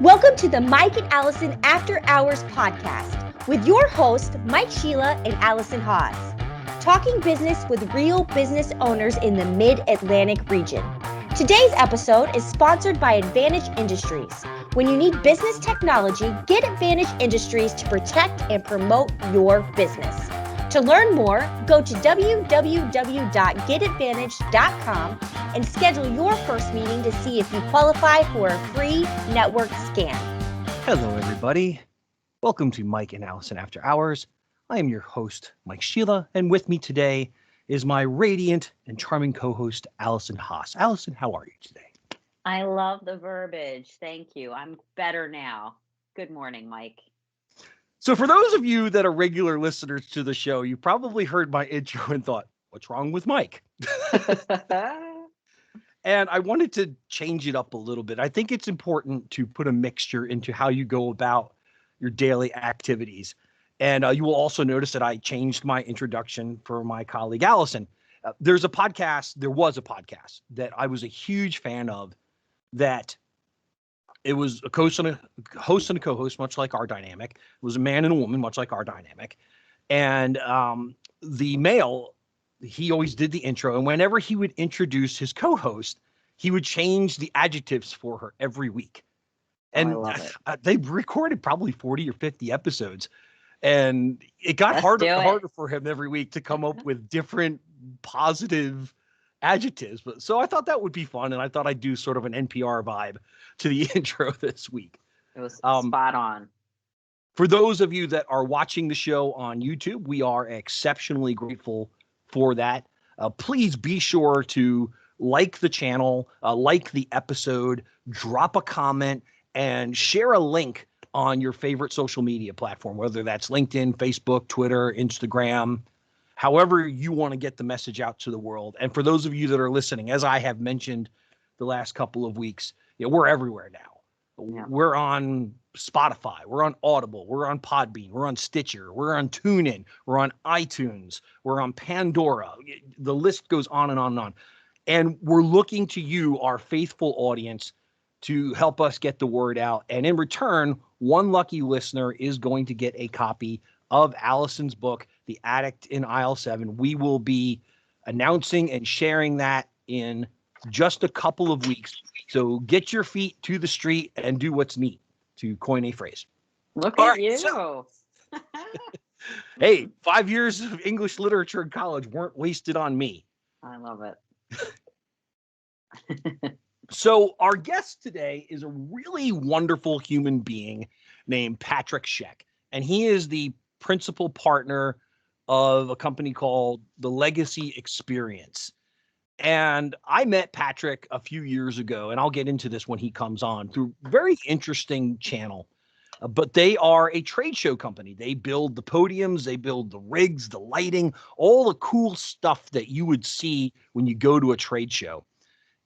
Welcome to the Mike and Alison After Hours podcast with your hosts, Mike Sheila and Alison Haas, talking business with real business owners in the Mid-Atlantic region. Today's episode is sponsored by Advantage Industries. When you need business technology, get Advantage Industries to protect and promote your business. To learn more, go to www.getadvantage.com and schedule your first meeting to see if you qualify for a free network scan. Hello, everybody. Welcome to Mike and Alison After Hours. I am your host, Mike Sheila, and with me today is my radiant and charming co-host, Alison Haas. Alison, how are you today? I love the verbiage. Thank you. I'm better now. Good morning, Mike. So for those of you that are regular listeners to the show, you probably heard my intro and thought, what's wrong with Mike? And I wanted to change it up a little bit. I think it's important to put a mixture into how you go about your daily activities. And you will also notice that I changed my introduction for my colleague, Alison. There was a podcast that I was a huge fan of, that it was a host and a co-host, much like our dynamic. It was a man and a woman, much like our dynamic. And the male, he always did the intro. And whenever he would introduce his co-host, he would change the adjectives for her every week. And I love it. They recorded probably 40 or 50 episodes. And it got harder and harder for him every week to come up with different positive adjectives. But so I thought that would be fun. And I thought I'd do sort of an NPR vibe to the intro this week. It was spot on. For those of you that are watching the show on YouTube, we are exceptionally grateful for that. Please be sure to like the channel, like the episode, drop a comment, and share a link on your favorite social media platform, whether that's LinkedIn, Facebook, Twitter, Instagram, however you want to get the message out to the world. And for those of you that are listening, as I have mentioned the last couple of weeks, we're everywhere now. Yeah. We're on Spotify, we're on Audible, we're on Podbean, we're on Stitcher, we're on TuneIn, we're on iTunes, we're on Pandora. The list goes on and on and on. And we're looking to you, our faithful audience, to help us get the word out. And in return, one lucky listener is going to get a copy of Alison's book, The Addict in Aisle 7. We will be announcing and sharing that in just a couple of weeks. So get your feet to the street and do what's neat, to coin a phrase. Look at you. So, hey, 5 years of English literature in college weren't wasted on me. I love it. So our guest today is a really wonderful human being named Patrick Shek, and he is the principal partner of a company called The Legacy Experience. And I met Patrick a few years ago, and I'll get into this when he comes on, through a very interesting channel. But they are a trade show company. They build the podiums, they build the rigs, the lighting, all the cool stuff that you would see when you go to a trade show.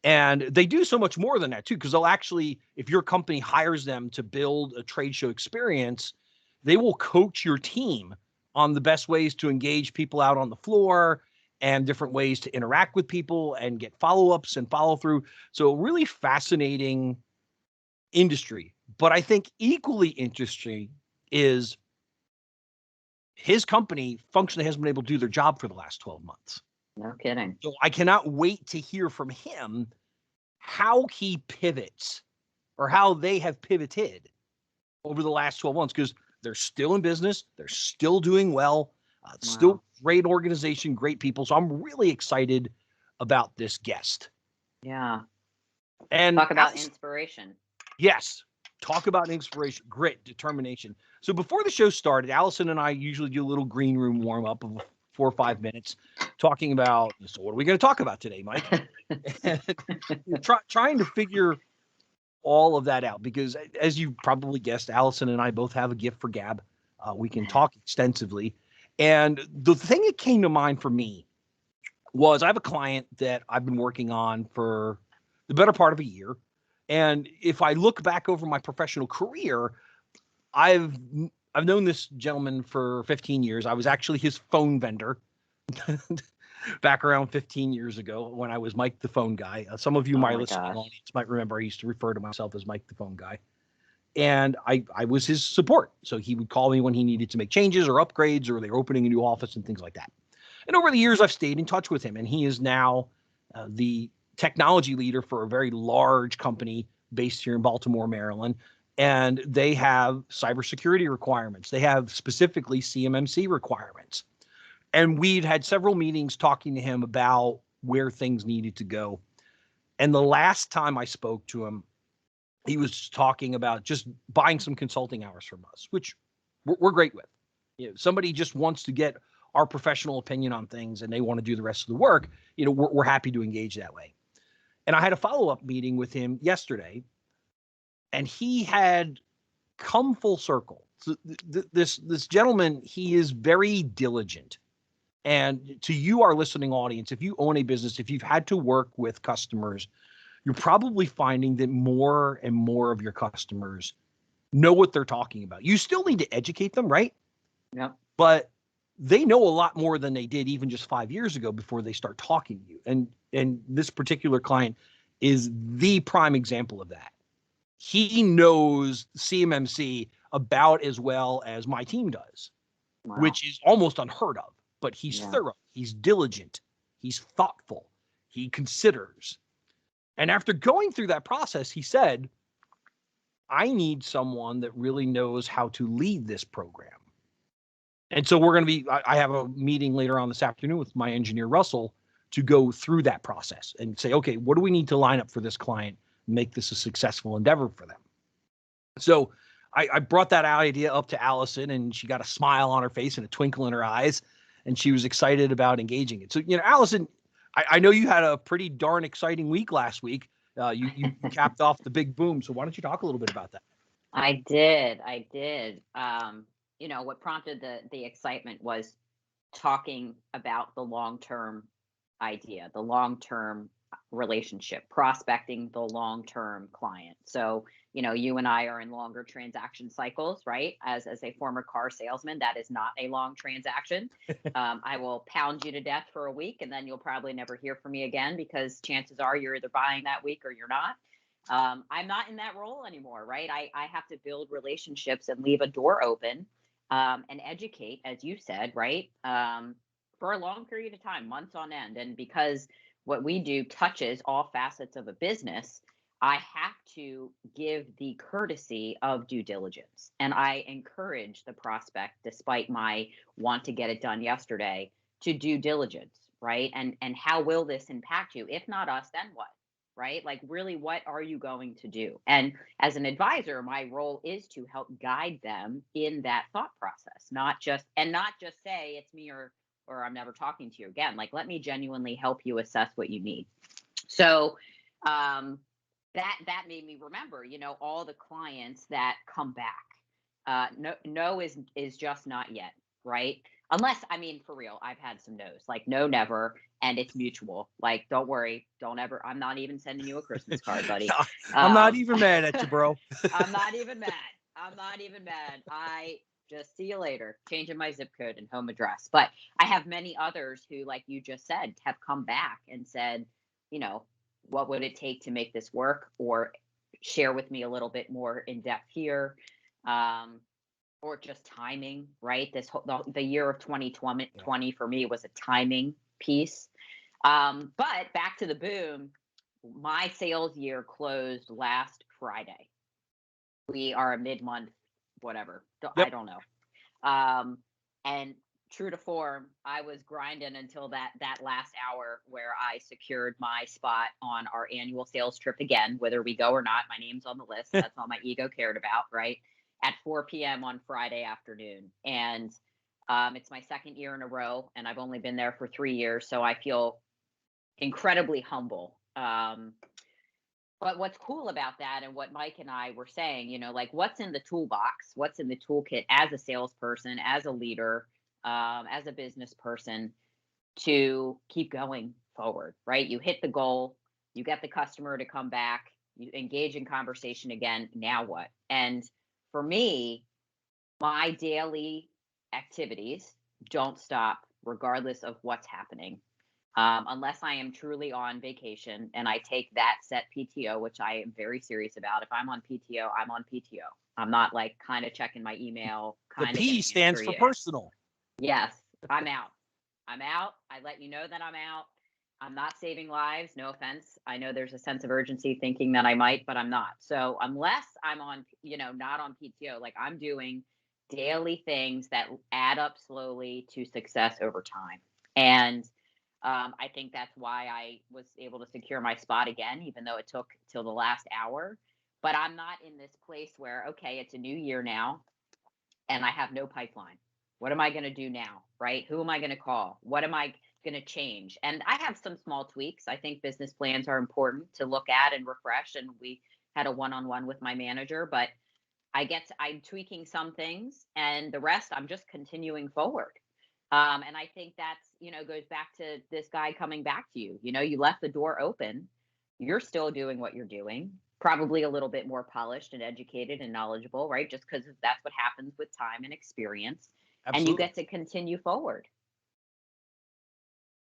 And they do so much more than that, too, because they'll actually, if your company hires them to build a trade show experience, they will coach your team on the best ways to engage people out on the floor and different ways to interact with people and get follow-ups and follow-through. So really fascinating industry. But I think equally interesting is his company functionally hasn't been able to do their job for the last 12 months. No kidding. So I cannot wait to hear from him how he pivots, or how they have pivoted over the last 12 months, because they're still in business. They're still doing well. Still great organization, great people. So I'm really excited about this guest. Yeah. And talk about inspiration. Yes. Talk about inspiration, grit, determination. So before the show started, Alison and I usually do a little green room warm up of 4 or 5 minutes talking about, so what are we going to talk about today, Mike? Trying to figure all of that out, because as you probably guessed, Alison and I both have a gift for gab. We can talk extensively. And the thing that came to mind for me was, I have a client that I've been working on for the better part of a year. And if I look back over my professional career, I've known this gentleman for 15 years. I was actually his phone vendor back around 15 years ago when I was Mike the Phone Guy. Some of you, my listening audience, might remember I used to refer to myself as Mike the Phone Guy. And I was his support. So he would call me when he needed to make changes or upgrades, or they're opening a new office and things like that. And over the years, I've stayed in touch with him, and he is now the technology leader for a very large company based here in Baltimore, Maryland. And they have cybersecurity requirements. They have specifically CMMC requirements. And we'd had several meetings talking to him about where things needed to go. And the last time I spoke to him, he was talking about just buying some consulting hours from us, which we're great with. Somebody just wants to get our professional opinion on things and they want to do the rest of the work. We're happy to engage that way. And I had a follow-up meeting with him yesterday, and he had come full circle. So this gentleman, he is very diligent. And to you, our listening audience, if you own a business, if you've had to work with customers, you're probably finding that more and more of your customers know what they're talking about. You still need to educate them, right? Yep. But they know a lot more than they did even just 5 years ago before they start talking to you. And this particular client is the prime example of that. He knows CMMC about as well as my team does, Wow. which is almost unheard of. But he's thorough, he's diligent, he's thoughtful, he considers. And after going through that process, he said, I need someone that really knows how to lead this program. And so we're going to I have a meeting later on this afternoon with my engineer, Russell, to go through that process and say, okay, what do we need to line up for this client, make this a successful endeavor for them? So I brought that idea up to Alison, and she got a smile on her face and a twinkle in her eyes, and she was excited about engaging it. So, Alison, I know you had a pretty darn exciting week last week. You capped off the big boom. So why don't you talk a little bit about that? I did. What prompted the excitement was talking about the long-term idea, the long-term relationship, prospecting the long-term client. So, you and I are in longer transaction cycles, right? As a former car salesman, that is not a long transaction. I will pound you to death for a week, and then you'll probably never hear from me again, because chances are you're either buying that week or you're not. I'm not in that role anymore, right? I have to build relationships and leave a door open, and educate, as you said, right? For a long period of time, months on end. And because what we do touches all facets of a business, I have to give the courtesy of due diligence. And I encourage the prospect, despite my want to get it done yesterday, to due diligence, right? And how will this impact you? If not us, then what? Right? Like, really, what are you going to do? And as an advisor, my role is to help guide them in that thought process, not just say it's me or I'm never talking to you again. Like, let me genuinely help you assess what you need. So that made me remember, all the clients that come back. No is just not yet, right? Unless, for real, I've had some no's, like no, never, and it's mutual. Like, don't worry, don't ever. I'm not even sending you a Christmas card, buddy. I'm not even mad at you, bro. I'm not even mad. I just see you later, changing my zip code and home address. But I have many others who, like you just said, have come back and said, what would it take to make this work, or share with me a little bit more in depth here. Or just timing, right? The year of 2020 for me was a timing piece. But back to the boom, my sales year closed last Friday. We are a mid-month, whatever. Yep. I don't know. And true to form, I was grinding until that last hour, where I secured my spot on our annual sales trip again. Whether we go or not, my name's on the list. That's all my ego cared about, right? At 4 p.m. on Friday afternoon. And it's my second year in a row, and I've only been there for 3 years. So I feel incredibly humble. But what's cool about that, and what Mike and I were saying, like, what's in the toolbox, what's in the toolkit as a salesperson, as a leader, as a business person, to keep going forward, right? You hit the goal, you get the customer to come back, you engage in conversation again. Now what? And for me, my daily activities don't stop regardless of what's happening. unless I am truly on vacation and I take that set PTO, which I am very serious about. If I'm on PTO, I'm on PTO. I'm not like kind of checking my email, The kind of P getting it stands for for you. personal. Yes, I'm out. I'm out. I let you know that I'm out. I'm not saving lives. No offense. I know there's a sense of urgency thinking that I might, but I'm not. So unless I'm on, not on PTO, like I'm doing daily things that add up slowly to success over time. And I think that's why I was able to secure my spot again, even though it took till the last hour. But I'm not in this place where, okay, it's a new year now and I have no pipeline. What am I going to do now? Right? Who am I going to call? What am I going to change? And I have some small tweaks. I think business plans are important to look at and refresh. And we had a one-on-one with my manager, but I'm tweaking some things and the rest, I'm just continuing forward. And I think that's, goes back to this guy coming back to you. You left the door open. You're still doing what you're doing, probably a little bit more polished and educated and knowledgeable, right? Just because that's what happens with time and experience. And you Absolutely. get to continue forward.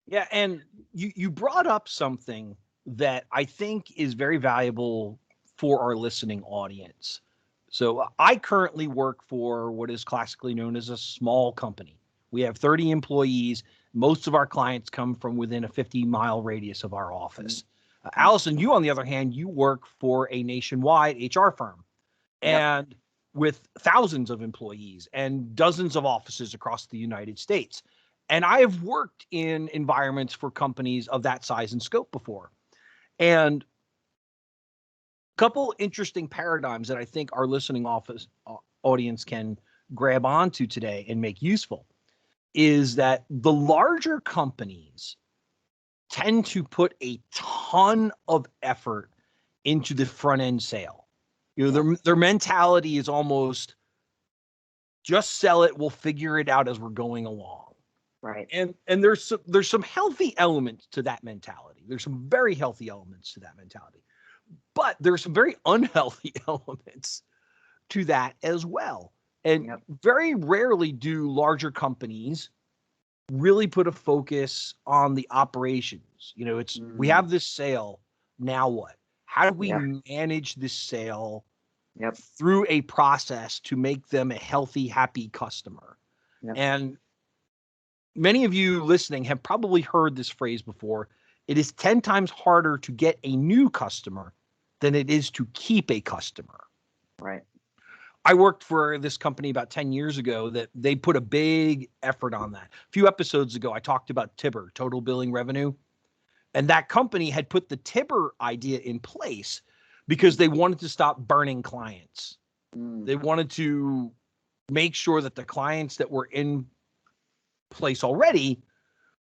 Yeah, and you brought up something that I think is very valuable for our listening audience. So I currently work for what is classically known as a small company. We have 30 employees. Most of our clients come from within a 50-mile radius of our office. Alison, you, on the other hand, you work for a nationwide HR firm Yep. and with thousands of employees and dozens of offices across the United States. And I have worked in environments for companies of that size and scope before. And a couple interesting paradigms that I think our listening audience can grab onto today and make useful is that the larger companies tend to put a ton of effort into the front end sale. Their mentality is almost just sell it, we'll figure it out as we're going along. Right. And there's some healthy elements to that mentality. There's some very healthy elements to that mentality. But there's some very unhealthy elements to that as well. And very rarely do larger companies really put a focus on the operations. We have this sale, now what? How do we manage this sale through a process to make them a healthy, happy customer? And many of you listening have probably heard this phrase before. It is 10 times harder to get a new customer than it is to keep a customer. Right. I worked for this company about 10 years ago that they put a big effort on that. A few episodes ago, I talked about TBR, total billing revenue. And that company had put the TBR idea in place because they wanted to stop burning clients. They wanted to make sure that the clients that were in place already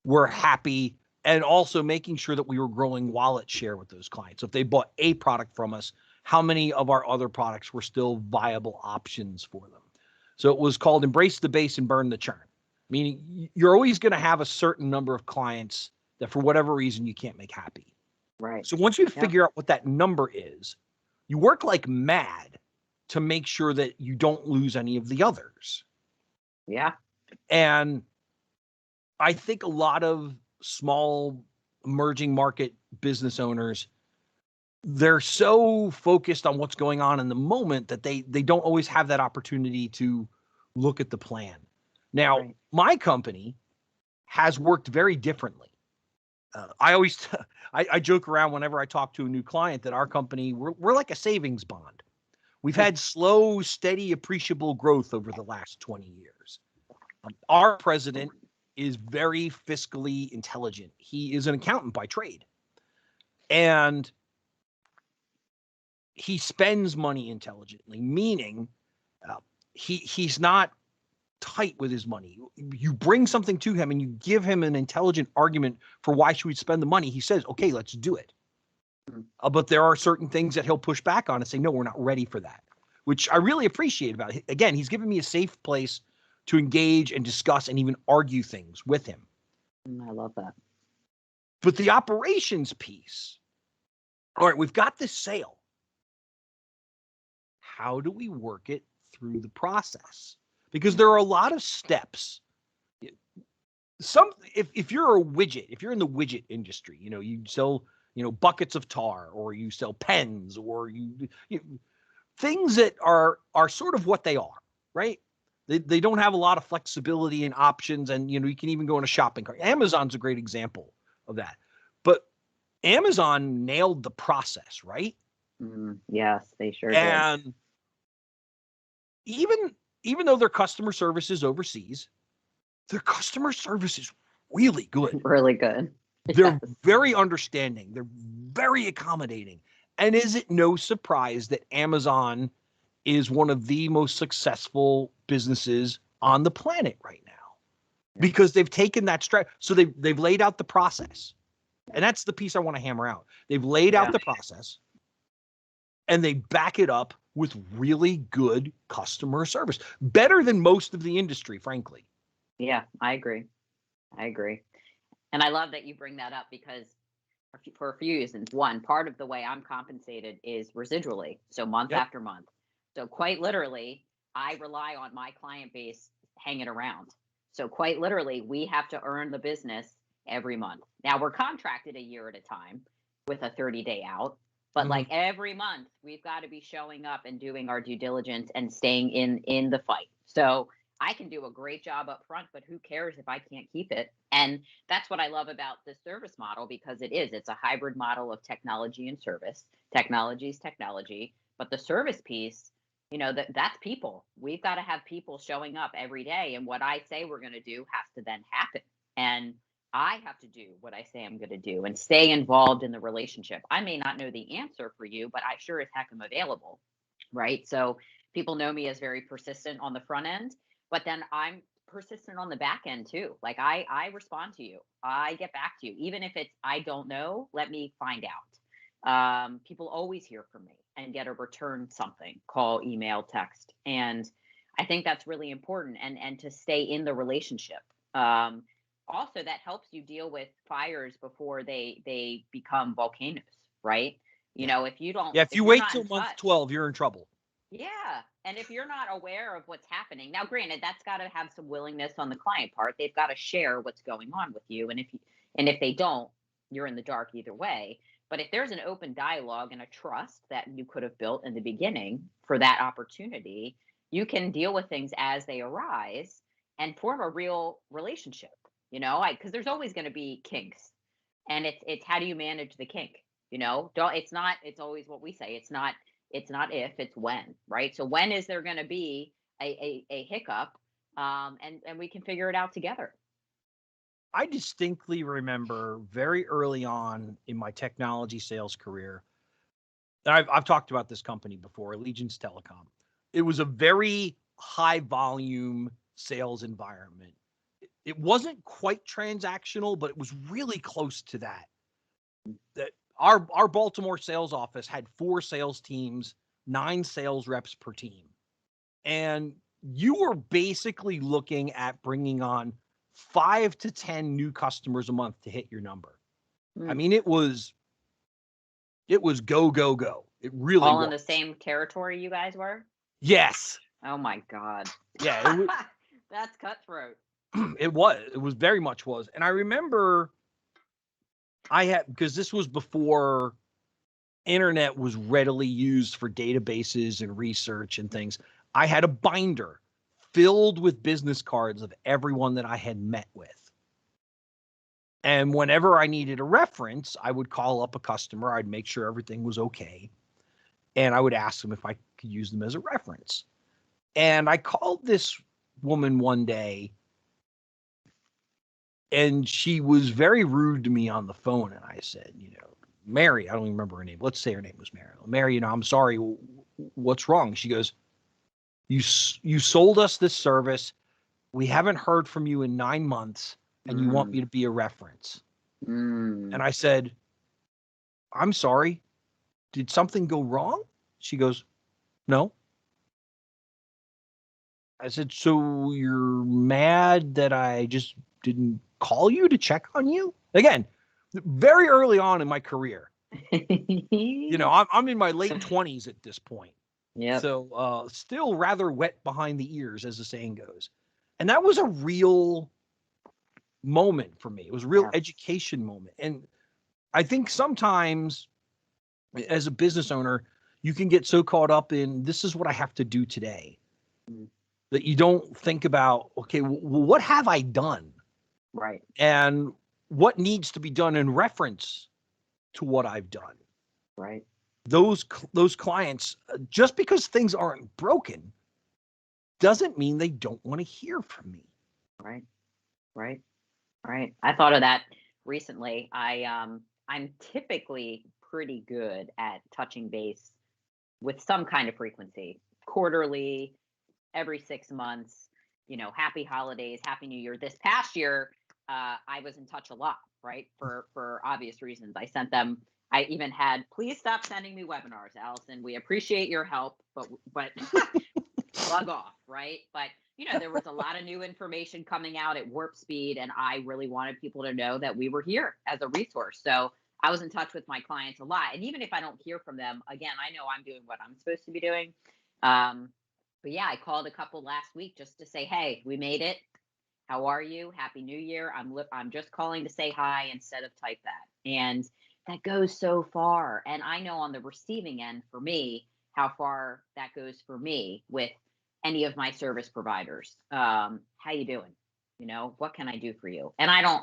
were happy, and also making sure that we were growing wallet share with those clients. So if they bought a product from us, how many of our other products were still viable options for them? So it was called embrace the base and burn the churn, meaning you're always going to have a certain number of clients that for whatever reason you can't make happy. Right. So once you figure out what that number is, you work like mad to make sure that you don't lose any of the others. Yeah. And I think a lot of small emerging market business owners, they're so focused on what's going on in the moment that they don't always have that opportunity to look at the plan. Now, my company has worked very differently. I joke around whenever I talk to a new client that our company, we're like a savings bond. We've had slow, steady, appreciable growth over the last 20 years. Our president is very fiscally intelligent. He is an accountant by trade. And he spends money intelligently, meaning he's not tight with his money. You bring something to him and you give him an intelligent argument for why should we spend the money. He says, okay, let's do it. But there are certain things that he'll push back on and say, no, we're not ready for that, which I really appreciate about it. Again, he's given me a safe place to engage and discuss and even argue things with him. I love that. But the operations piece, all right, we've got this sale. How do we work it through the process? Because there are a lot of steps. if you're a widget, if you're in the widget industry, you sell, buckets of tar, or you sell pens, or you things that are sort of what they are, right? They don't have a lot of flexibility and options, and you can even go in a shopping cart. Amazon's a great example of that. But Amazon nailed the process, right? Yes, they sure did. And even though their customer service is overseas, their customer service is really good. Really good. They're very understanding. They're very accommodating. And is it no surprise that Amazon is one of the most successful businesses on the planet right now? Because they've taken that so they've laid out the process. And that's the piece I want to hammer out. They've laid out the process, and they back it up with really good customer service. Better than most of the industry, frankly. Yeah, I agree. And I love that you bring that up, because for a few reasons. One, part of the way I'm compensated is residually, so month after month. So quite literally, I rely on my client base hanging around. So quite literally, we have to earn the business every month. Now, we're contracted a year at a time with a 30-day out, but like every month, we've got to be showing up and doing our due diligence and staying in the fight. So I can do a great job up front, but who cares if I can't keep it? And that's what I love about the service model, because it's a hybrid model of technology and service. Technology is technology, but the service piece, that's people. We've got to have people showing up every day. And what I say we're going to do has to then happen. And I have to do what I say I'm going to do and stay involved in the relationship. I may not know the answer for you, but I sure as heck am available. Right. So people know me as very persistent on the front end, but then I'm persistent on the back end too. Like I respond to you. I get back to you. Even if it's, I don't know, let me find out. People always hear from me and get a return something, call, email, text. And I think that's really important, and to stay in the relationship. Also, that helps you deal with fires before they become volcanoes, right? If you don't, if you wait till month 12, you're in trouble. Yeah. And if you're not aware of what's happening, now granted, that's got to have some willingness on the client part. They've got to share what's going on with you. And if they don't, you're in the dark either way. But if there's an open dialogue and a trust that you could have built in the beginning for that opportunity, you can deal with things as they arise and form a real relationship, because there's always going to be kinks, and it's how do you manage the kink? It's always what we say. It's not if, it's when, right? So when is there going to be a hiccup, and we can figure it out together. I distinctly remember very early on in my technology sales career, I've talked about this company before, Allegiance Telecom. It was a very high volume sales environment. It wasn't quite transactional, but it was really close to that. That our Baltimore sales office had 4 sales teams, 9 sales reps per team. And you were basically looking at bringing on 5 to 10 new customers a month to hit your number. I mean, it was go, go, go. It really all was. in the same territory you guys were? Yes. Oh my God. Yeah. That's cutthroat. It was very much was. And I remember because this was before internet was readily used for databases and research and things. I had a binder filled with business cards of everyone that I had met with. And whenever I needed a reference, I would call up a customer. I'd make sure everything was okay. And I would ask them if I could use them as a reference. And I called this woman one day, and she was very rude to me on the phone. And I said, Mary, I don't even remember her name. Let's say her name was Mary. Mary, I'm sorry. What's wrong? She goes, you sold us this service. We haven't heard from you in 9 months, and you want me to be a reference. And I said, I'm sorry. Did something go wrong? She goes, no. I said, so you're mad that I just didn't call you to check on you? Again, very early on in my career. I'm in my late 20s at this point. Yeah. So still rather wet behind the ears, as the saying goes. And that was a real moment for me. It was a real Yeah. education moment. And I think sometimes as a business owner, you can get so caught up in this is what I have to do today Mm. that you don't think about, okay, well, what have I done? Right. And what needs to be done in reference to what I've done. Right. Those clients, just because things aren't broken, doesn't mean they don't want to hear from me. Right. Right. Right. I thought of that recently. I'm typically pretty good at touching base with some kind of frequency, quarterly, every 6 months, happy holidays, happy new year. This past year, I was in touch a lot, right? For obvious reasons. I even had, please stop sending me webinars, Allison. We appreciate your help, but bug off, right? But there was a lot of new information coming out at warp speed, and I really wanted people to know that we were here as a resource. So I was in touch with my clients a lot. And even if I don't hear from them, again, I know I'm doing what I'm supposed to be doing. But yeah, I called a couple last week just to say, hey, we made it. How are you? Happy New Year. I'm just calling to say hi instead of type that. And that goes so far. And I know on the receiving end for me, how far that goes for me with any of my service providers. How you doing? What can I do for you? And I don't,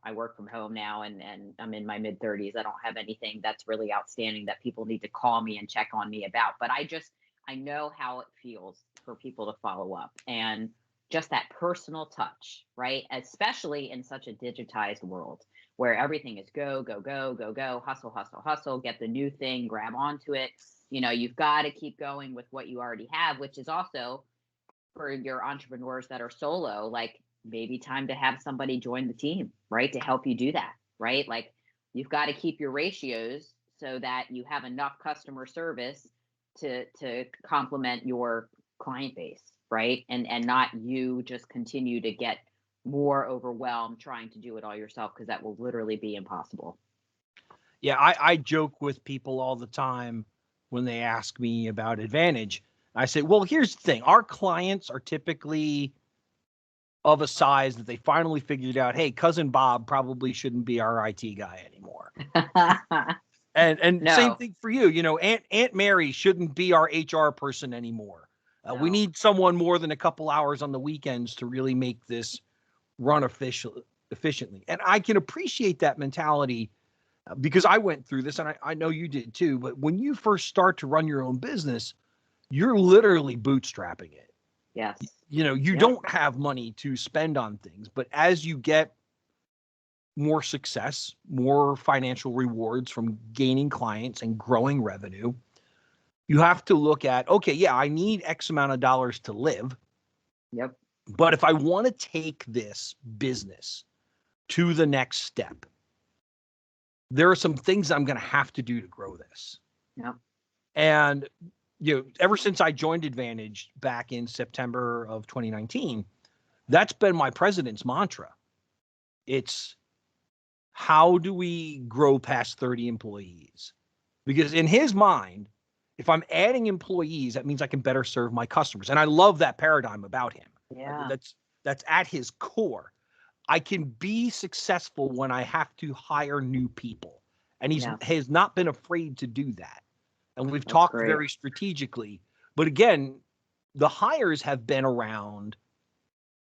I work from home now and I'm in my mid 30s. I don't have anything that's really outstanding that people need to call me and check on me about, but I know how it feels for people to follow up and just that personal touch, right? Especially in such a digitized world where everything is go, go, go, go, go, hustle, hustle, hustle, get the new thing, grab onto it. You've got to keep going with what you already have, which is also for your entrepreneurs that are solo, like maybe time to have somebody join the team, right? To help you do that, right? Like you've got to keep your ratios so that you have enough customer service to complement your client base, right? And not you just continue to get more overwhelmed trying to do it all yourself, because that will literally be impossible. Yeah, I joke with people all the time when they ask me about Advantage. I say, well, here's the thing. Our clients are typically of a size that they finally figured out, hey, cousin Bob probably shouldn't be our IT guy anymore. And No. same thing for you. Aunt Mary shouldn't be our HR person anymore. We No. need someone more than a couple hours on the weekends to really make this run efficiently. And I can appreciate that mentality because I went through this, and I know you did too. But when you first start to run your own business, you're literally bootstrapping it. Yes. You don't have money to spend on things, but as you get more success, more financial rewards from gaining clients and growing revenue, you have to look at, okay, yeah, I need X amount of dollars to live. Yep. But if I want to take this business to the next step, there are some things I'm going to have to do to grow this. Yep. And ever since I joined Advantage back in September of 2019, that's been my president's mantra. It's how do we grow past 30 employees? Because in his mind, if I'm adding employees, that means I can better serve my customers. And I love that paradigm about him. Yeah. That's at his core. I can be successful when I have to hire new people. And he has not been afraid to do that. And we've talked very strategically. But again, the hires have been around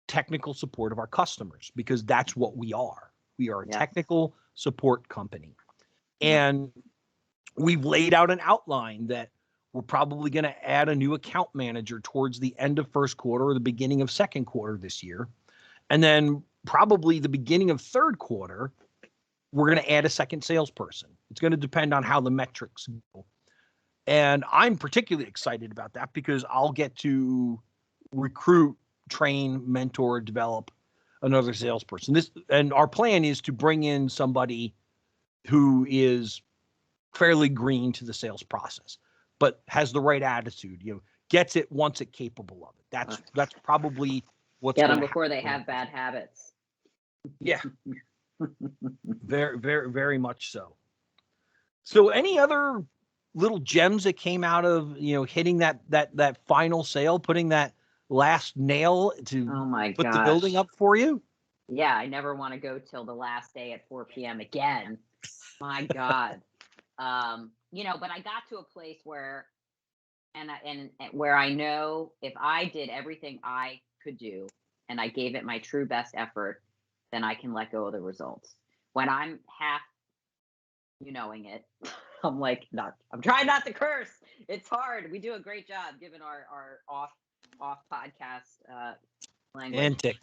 technical support of our customers because that's what we are. We are a technical support company. And we've laid out an outline that we're probably going to add a new account manager towards the end of first quarter or the beginning of second quarter this year. And then probably the beginning of third quarter, we're going to add a second salesperson. It's going to depend on how the metrics go. And I'm particularly excited about that because I'll get to recruit, train, mentor, develop another salesperson. And our plan is to bring in somebody who is fairly green to the sales process, but has the right attitude, gets it, wants it, capable of it. That's probably what's get them before they have bad habits. Yeah. Very, very, very much so. So any other little gems that came out of, hitting that final sale, putting that last nail to put the building up for you? Yeah, I never want to go till the last day at 4 p.m. again. My God. But I got to a place where and where I know if I did everything I could do and I gave it my true best effort, then I can let go of the results. When I'm half knowing it, I'm like, not. I'm trying not to curse. It's hard. We do a great job given our off podcast language. Antics.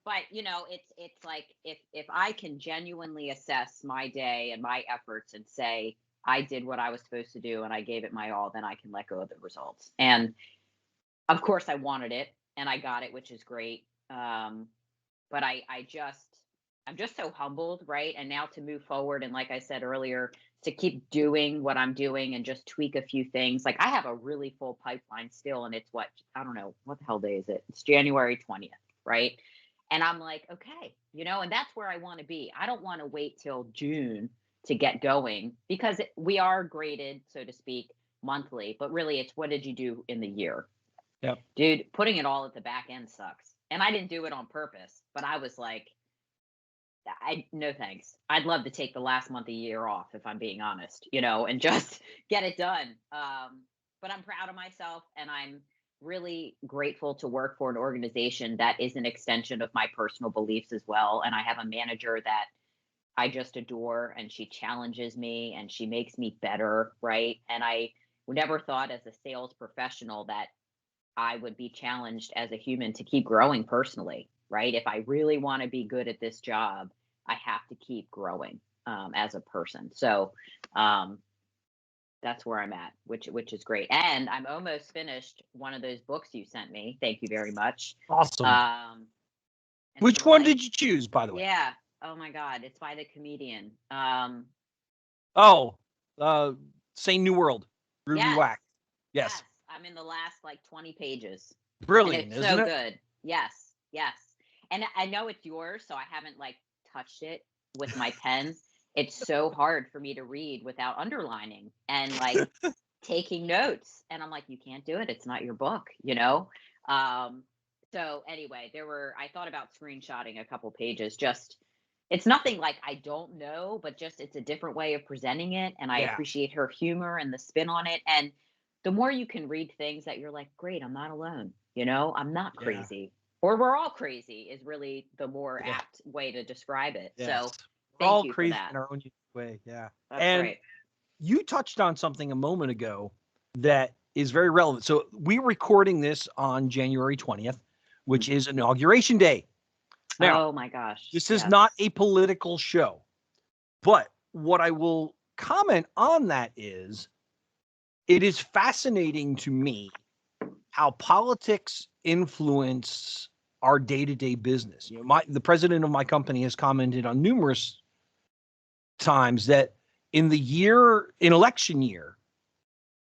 But it's like if I can genuinely assess my day and my efforts and say I did what I was supposed to do and I gave it my all, then I can let go of the results. And of course, I wanted it and I got it, which is great. But I'm just so humbled, right? And now to move forward, and like I said earlier, to keep doing what I'm doing and just tweak a few things. Like I have a really full pipeline still, and it's I don't know, what the hell day is it? It's January 20th, right? And I'm like, okay, and that's where I want to be. I don't want to wait till June to get going because we are graded, so to speak, monthly, but really it's what did you do in the year? Yep. Dude, putting it all at the back end sucks. And I didn't do it on purpose, but I was like, no thanks. I'd love to take the last month of the year off if I'm being honest, and just get it done. But I'm proud of myself and I'm really grateful to work for an organization that is an extension of my personal beliefs as well. And I have a manager that I just adore and she challenges me and she makes me better, right? And I never thought as a sales professional that I would be challenged as a human to keep growing personally, right? If I really want to be good at this job, I have to keep growing as a person. So that's where I'm at, which is great. And I'm almost finished one of those books you sent me. Thank you very much. Awesome. Which one did you choose, by the way? Yeah. Oh my God, it's by the comedian. Sane New World. Ruby Yes. Wax. Yes. I'm in the last like 20 pages. Brilliant, and it's so good. Yes. And I know it's yours, so I haven't like touched it with my pen. It's so hard for me to read without underlining and like taking notes. And I'm like, you can't do it. It's not your book, So anyway, I thought about screenshotting a couple pages. Just, it's nothing like I don't know, but just it's a different way of presenting it. And I appreciate her humor and the spin on it. And the more you can read things that you're like, great, I'm not alone. I'm not crazy. Or we're all crazy is really the more apt way to describe it. Yes. So thank you for that. In our own unique way. Yeah. That's right. You touched on something a moment ago that is very relevant. So we're recording this on January 20th, which is Inauguration Day. Now, oh my gosh. This is not a political show. But what I will comment on that is it is fascinating to me how politics influence our day-to-day business. The president of my company has commented on numerous times that in election year,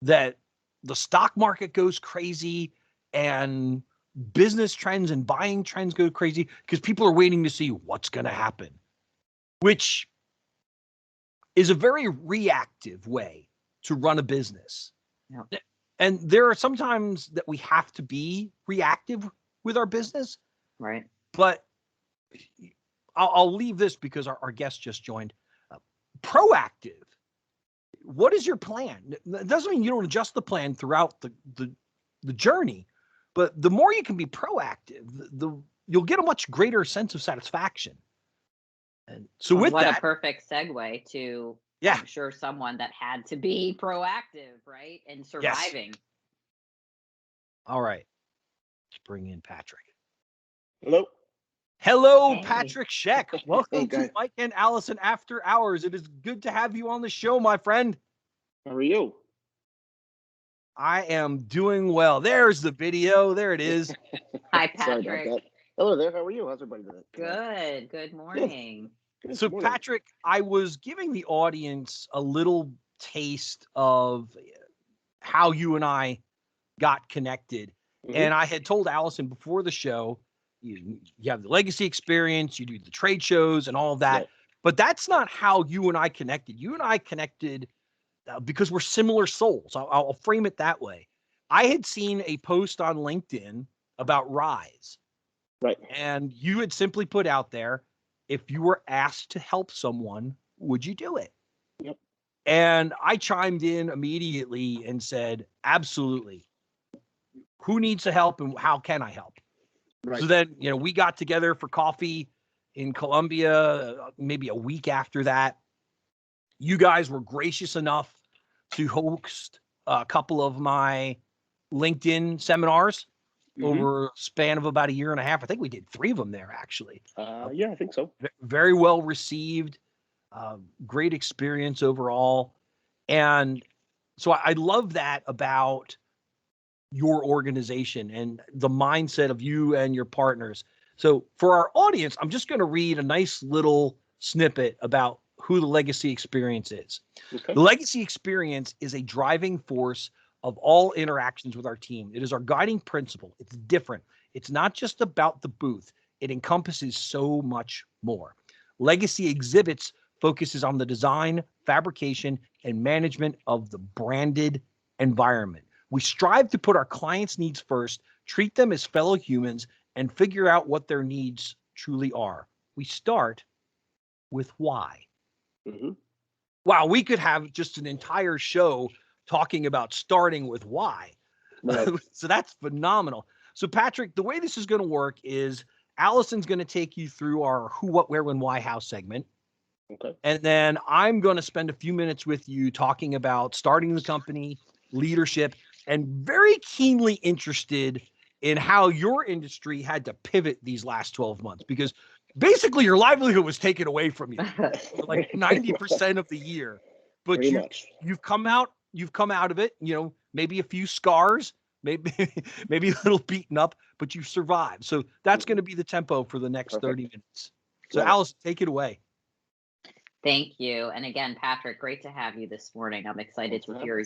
that the stock market goes crazy and business trends and buying trends go crazy because people are waiting to see what's going to happen, which is a very reactive way to run a business. Yeah. And there are sometimes that we have to be reactive with our business. Right. But I'll leave this because our guest just joined. Proactive. What is your plan? It doesn't mean you don't adjust the plan throughout the journey, but the more you can be proactive, you'll get a much greater sense of satisfaction. And so what a perfect segue to, I'm sure, someone that had to be proactive, right? And surviving. Yes. All right. Let's bring in Patrick. Hello, hey. Patrick Shek. Welcome to Mike and Alison After Hours. It is good to have you on the show, my friend. How are you? I am doing well. There's the video. There it is. Hi, Patrick. Sorry about that. Hello there. How are you? How's everybody doing? Good. Good morning. Good. So, Patrick, I was giving the audience a little taste of how you and I got connected. Mm-hmm. And I had told Alison before the show, you have the legacy experience, you do the trade shows and all of that. Yeah. But that's not how you and I connected. You and I connected because we're similar souls. I'll frame it that way. I had seen a post on LinkedIn about Rise. Right. And you had simply put out there, if you were asked to help someone, would you do it? Yep. And I chimed in immediately and said, absolutely. Who needs the help and how can I help? Right. So then, we got together for coffee in Columbia, maybe a week after that. You guys were gracious enough to host a couple of my LinkedIn seminars over a span of about a year and a half. I think we did 3 of them there, actually. Yeah, I think so. Very well received, great experience overall. And so I love that about your organization and the mindset of you and your partners. So for our audience, I'm just going to read a nice little snippet about who the Legacy Experience is. Okay. The Legacy Experience is a driving force of all interactions with our team. It is our guiding principle. It's different. It's not just about the booth. It encompasses so much more. Legacy Exhibits focuses on the design, fabrication, and management of the branded environment. We strive to put our clients' needs first, treat them as fellow humans, and figure out what their needs truly are. We start with why. Mm-hmm. Wow, we could have just an entire show talking about starting with why. Right. So that's phenomenal. So Patrick, the way this is going to work is Allison's going to take you through our who, what, where, when, why, how segment. Okay. And then I'm going to spend a few minutes with you talking about starting the company, leadership, and very keenly interested in how your industry had to pivot these last 12 months, because basically your livelihood was taken away from you for like 90% of the year. But Pretty much. you've come out of it, maybe a few scars, maybe maybe a little beaten up, but you survived. So that's going to be the tempo for the next 30 minutes. So Alison, take it away. Thank you. And again, Patrick, great to have you this morning. I'm excited to hear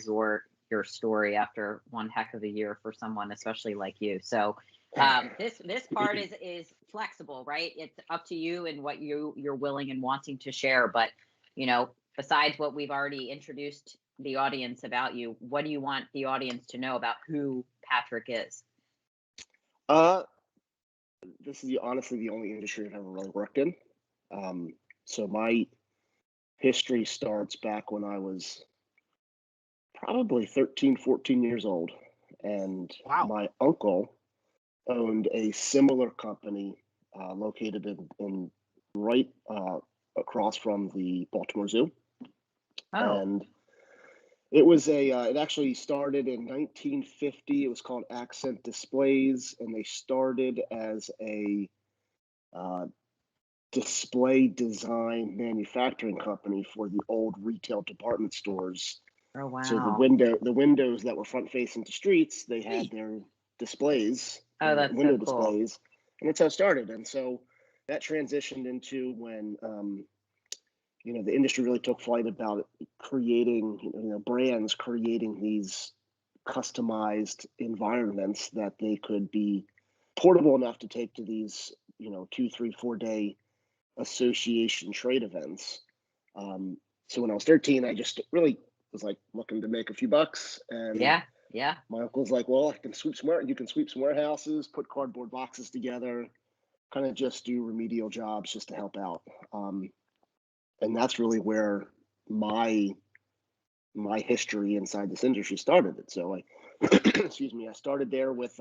your story after one heck of a year for someone, especially like you. So this part is flexible, right? It's up to you and what you're willing and wanting to share. But besides what we've already introduced the audience about you, what do you want the audience to know about who Patrick is? This is honestly the only industry I've ever really worked in. So my history starts back when I was probably 13, 14 years old. And Wow. my uncle owned a similar company located in right across from the Baltimore Zoo. Oh, And it was it actually started in 1950. It was called Accent Displays, and they started as a display design manufacturing company for the old retail department stores. oh wow. So the windows that were front facing to streets, they had their displays, Oh, that's window so cool. displays, and that's how it started. And so that transitioned into when the industry really took flight about creating, brands creating these customized environments that they could be portable enough to take to these, 2, 3, 4 day association trade events. So when I was 13, I just really was like looking to make a few bucks. And Yeah. my uncle's like, well, you can sweep some warehouses, put cardboard boxes together, kind of just do remedial jobs just to help out. And that's really where my history inside this industry started. So excuse me, I started there with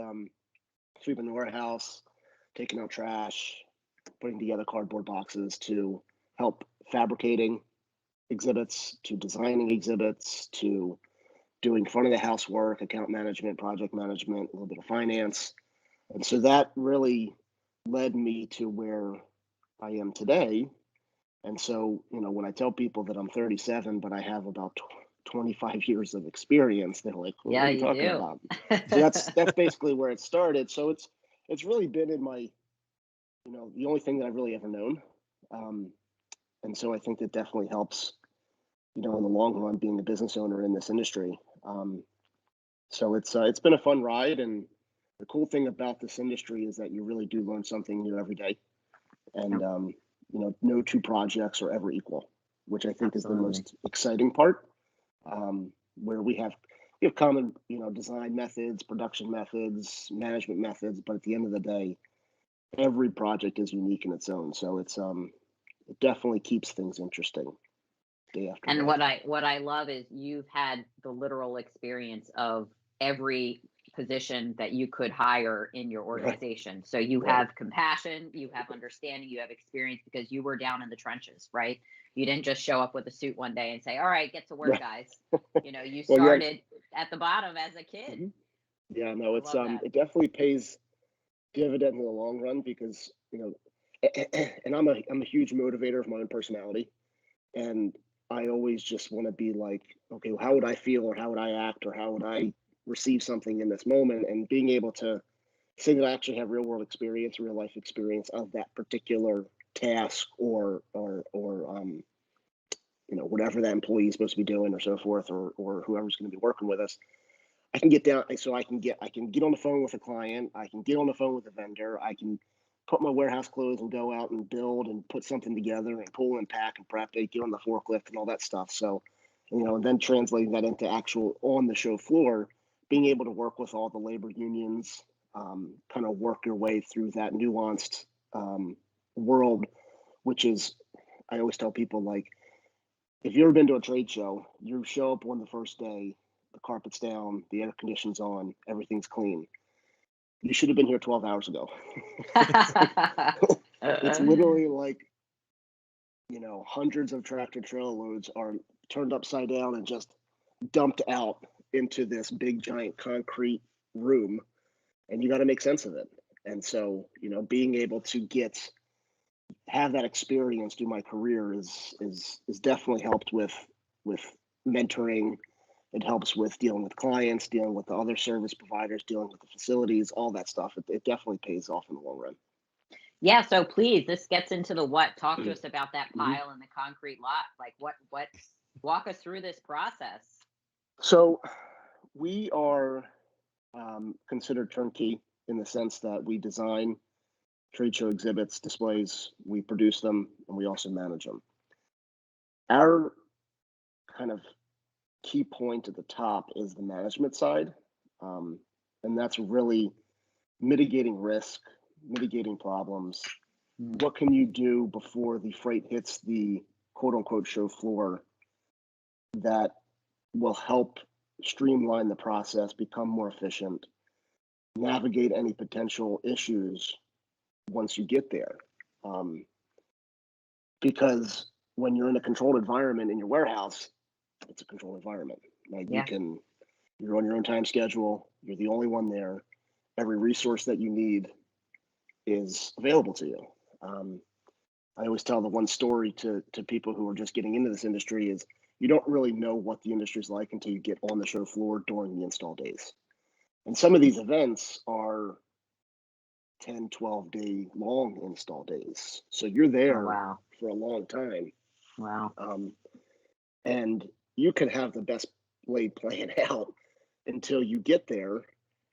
sweeping the warehouse, taking out trash, putting together cardboard boxes, to help fabricating exhibits, to designing exhibits, to doing front of the house work, account management, project management, a little bit of finance. And so that really led me to where I am today. And so, when I tell people that I'm 37, but I have about 25 years of experience, they're like, what are you talking about? So that's basically where it started. So it's really been in my, the only thing that I've really ever known. And so I think that definitely helps, in the long run, being a business owner in this industry. So it's been a fun ride. And the cool thing about this industry is that you really do learn something new every day. And, no two projects are ever equal, which I think is the most exciting part, where we have common, design methods, production methods, management methods. But at the end of the day, every project is unique in its own. So it's it definitely keeps things interesting day after And day. what I love is you've had the literal experience of every position that you could hire in your organization. So you Right. have compassion, you have understanding, you have experience because you were down in the trenches, right? You didn't just show up with a suit one day and say, "All right, get to work, guys." You know, you Well, yeah. started at the bottom as a kid. Mhm. Yeah, no, I it's love that. it definitely pays dividend in the long run because, and I'm a huge motivator of my own personality, and I always just want to be like, okay, well, how would I feel, or how would I act, or how would I receive something in this moment, and being able to say that I actually have real world experience, real life experience of that particular task, or whatever that employee is supposed to be doing, or so forth, or whoever's going to be working with us. I can get down, so I can get on the phone with a client, I can get on the phone with a vendor, I can put my warehouse clothes and go out and build and put something together and pull and pack and prep, get on the forklift and all that stuff. So, and then translating that into actual on the show floor, being able to work with all the labor unions, kind of work your way through that nuanced world, which is, I always tell people, like, if you've ever been to a trade show, you show up on the first day, the carpet's down, the air conditioning's on, everything's clean. You should have been here 12 hours ago. It's literally like, hundreds of tractor trailer loads are turned upside down and just dumped out into this big giant concrete room, and you got to make sense of it. And so, being able to have that experience through my career is definitely helped with mentoring. It helps with dealing with clients, dealing with the other service providers, dealing with the facilities, all that stuff. It definitely pays off in the long run. Yeah, so please, this gets into the what. Talk to us about that Mhm. pile in the concrete lot. Like what walk us through this process. So we are considered turnkey in the sense that we design trade show exhibits, displays, we produce them, and we also manage them. Our kind of key point at the top is the management side, and that's really mitigating risk, mitigating problems. What can you do before the freight hits the quote unquote show floor that will help streamline the process, become more efficient, navigate any potential issues once you get there? Because when you're in a controlled environment in your warehouse, it's a controlled environment. Like Yeah. you're on your own time schedule, you're the only one there. Every resource that you need is available to you. I always tell the one story to people who are just getting into this industry is you don't really know what the industry is like until you get on the show floor during the install days. And some of these events are 10, 12 day long install days. So you're there for a long time. Wow. And you can have the best laid plan out until you get there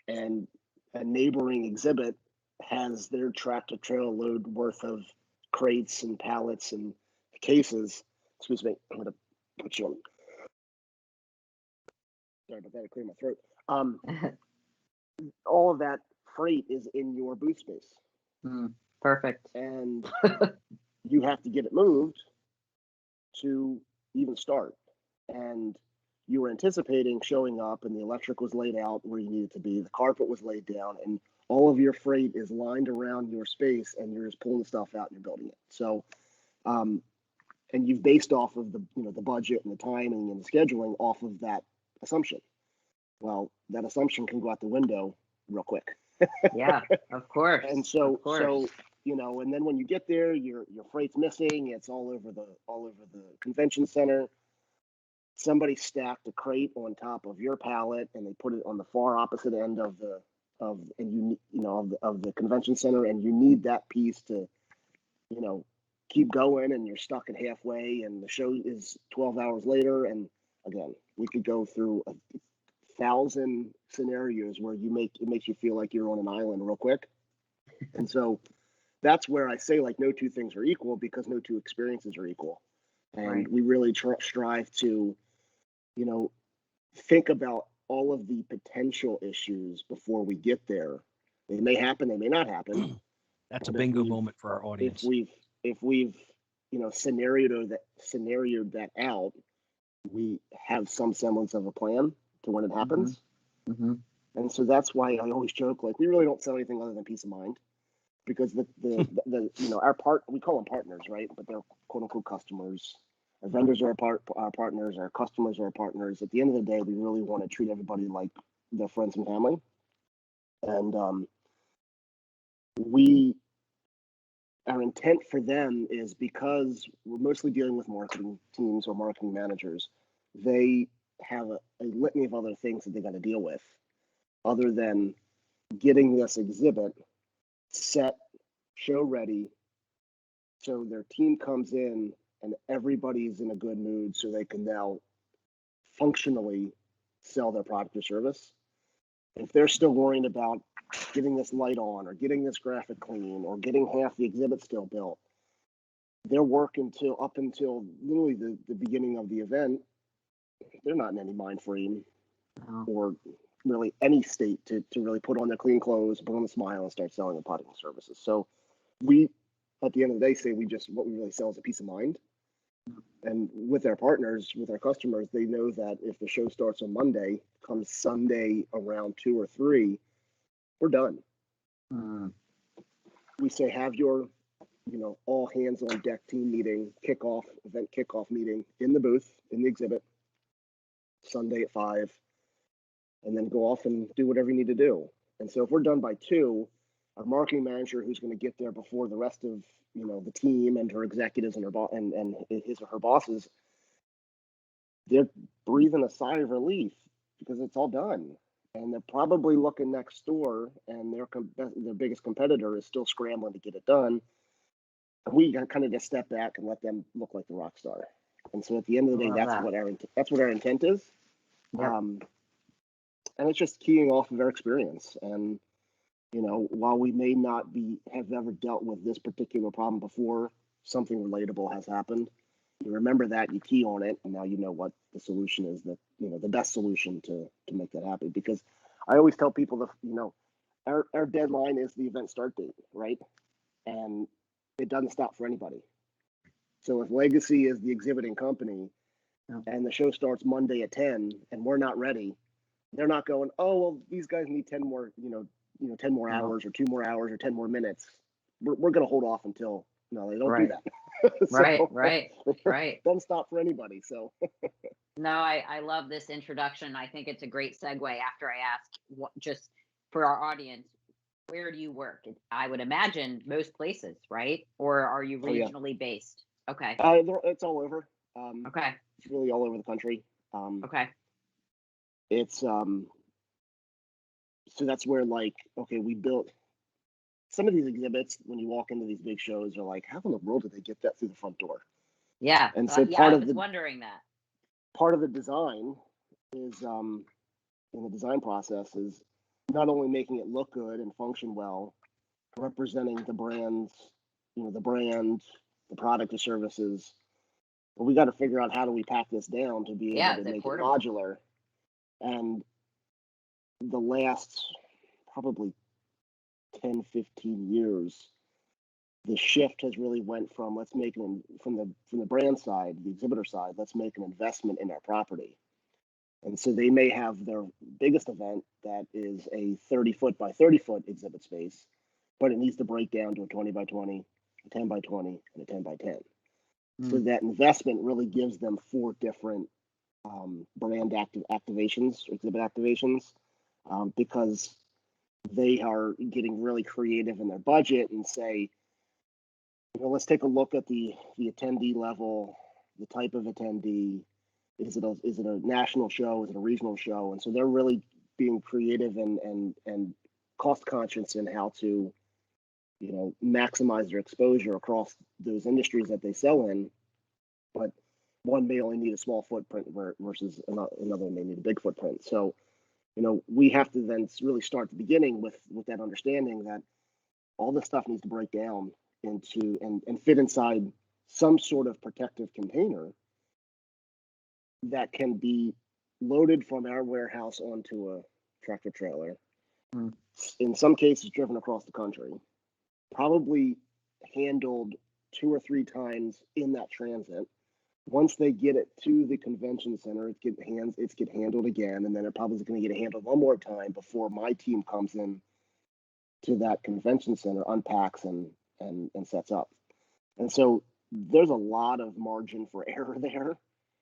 and a neighboring exhibit has their tractor trailer load worth of crates and pallets and cases. Excuse me, I'm gonna put you on. Sorry about that, I cleared my throat. All of that freight is in your booth space. Perfect. And you have to get it moved to even start. And you were anticipating showing up and the electric was laid out where you needed to be, the carpet was laid down, and all of your freight is lined around your space and you're just pulling stuff out and you're building it. So and you've based off of the the budget and the timing and the scheduling off of that assumption. Well, that assumption can go out the window real quick. Yeah, of course. And so and then when you get there, your freight's missing, it's all over the convention center. Somebody stacked a crate on top of your pallet and they put it on the far opposite end of the convention center, and you need that piece to keep going, and you're stuck at halfway and the show is 12 hours later. And again, we could go through 1,000 scenarios where it makes you feel like you're on an island real quick. And so that's where I say, like, no two things are equal, because no two experiences are equal. And we really strive to think about all of the potential issues before we get there. They may happen, they may not happen, That's a And bingo moment for our audience. If we've scenarioed that out, we have some semblance of a plan to when it happens. Mm-hmm. And so that's why I always joke, like, we really don't sell anything other than peace of mind, because the we call them partners, right? But they're quote unquote customers. Our vendors are our partners. Our customers are our partners. At the end of the day, we really want to treat everybody like their friends and family. And our intent for them is, because we're mostly dealing with marketing teams or marketing managers, they have a litany of other things that they got to deal with, other than getting this exhibit set, show ready, so their team comes in and everybody's in a good mood, so they can now functionally sell their product or service. If they're still worrying about getting this light on, or getting this graphic clean, or getting half the exhibit still built, their work up until literally the beginning of the event, they're not in any mind frame or really any state to really put on their clean clothes, put on the smile, and start selling the product and services. So we, at the end of the day, say what we really sell is a peace of mind. And with our partners, with our customers, they know that if the show starts on Monday, comes Sunday around 2 or 3, we're done. We say, have your, all hands on deck team meeting, event kickoff meeting in the booth, in the exhibit, Sunday at 5, and then go off and do whatever you need to do. And so if we're done by 2, our marketing manager, who's going to get there before the rest of the team and her executives and and his or her bosses, they're breathing a sigh of relief because it's all done. And they're probably looking next door, and their biggest competitor is still scrambling to get it done. And we kind of just step back and let them look like the rock star. And so at the end of the day, that's what our intent is. Yep. And it's just keying off of our experience. And while we may not have ever dealt with this particular problem before, something relatable has happened. You remember that, you key on it, and now you know what the solution is, that the best solution to make that happen. Because I always tell people that our deadline is the event start date, right? And it doesn't stop for anybody. So if Legacy is the exhibiting company, and the show starts Monday at 10, and we're not ready, they're not going, oh well, these guys need 10 more, 10 more hours, or 2 more hours, or 10 more minutes. We're going to hold off until. No, they don't do that. Right. Doesn't stop for anybody. So. No, I love this introduction. I think it's a great segue after I ask, just for our audience, where do you work? I would imagine most places, right? Or are you regionally based? Okay. It's all over. Okay. It's really all over the country. Okay. It's so that's where, we built some of these exhibits. When you walk into these big shows, are like, how in the world did they get that through the front door? Yeah. And so I was wondering that. Part of the design is in the design process is not only making it look good and function well, representing the brands, the brand, the product or services, but we got to figure out how do we pack this down to be able to make it modular. And the last probably 10, 15 years, the shift has really went from let's make from the brand side, the exhibitor side, let's make an investment in our property. And so they may have their biggest event that is a 30-foot by 30-foot exhibit space, but it needs to break down to a 20 by 20, a 10 by 20, and a 10 by 10. So that investment really gives them 4 different brand activations, exhibit activations, because they are getting really creative in their budget and say, let's take a look at the attendee level, the type of attendee. Is it a national show? Is it a regional show? And so they're really being creative and cost conscious in how to, maximize their exposure across those industries that they sell in. But one may only need a small footprint versus another may need a big footprint. So, we have to then really start at the beginning with that understanding that all this stuff needs to break down into and fit inside some sort of protective container that can be loaded from our warehouse onto a tractor trailer, in some cases driven across the country, probably handled 2 or 3 times in that transit. Once they get it to the convention center, it's get handled again, and then it probably is going to get handled one more time before my team comes in to that convention center, unpacks and sets up. And so there's a lot of margin for error there,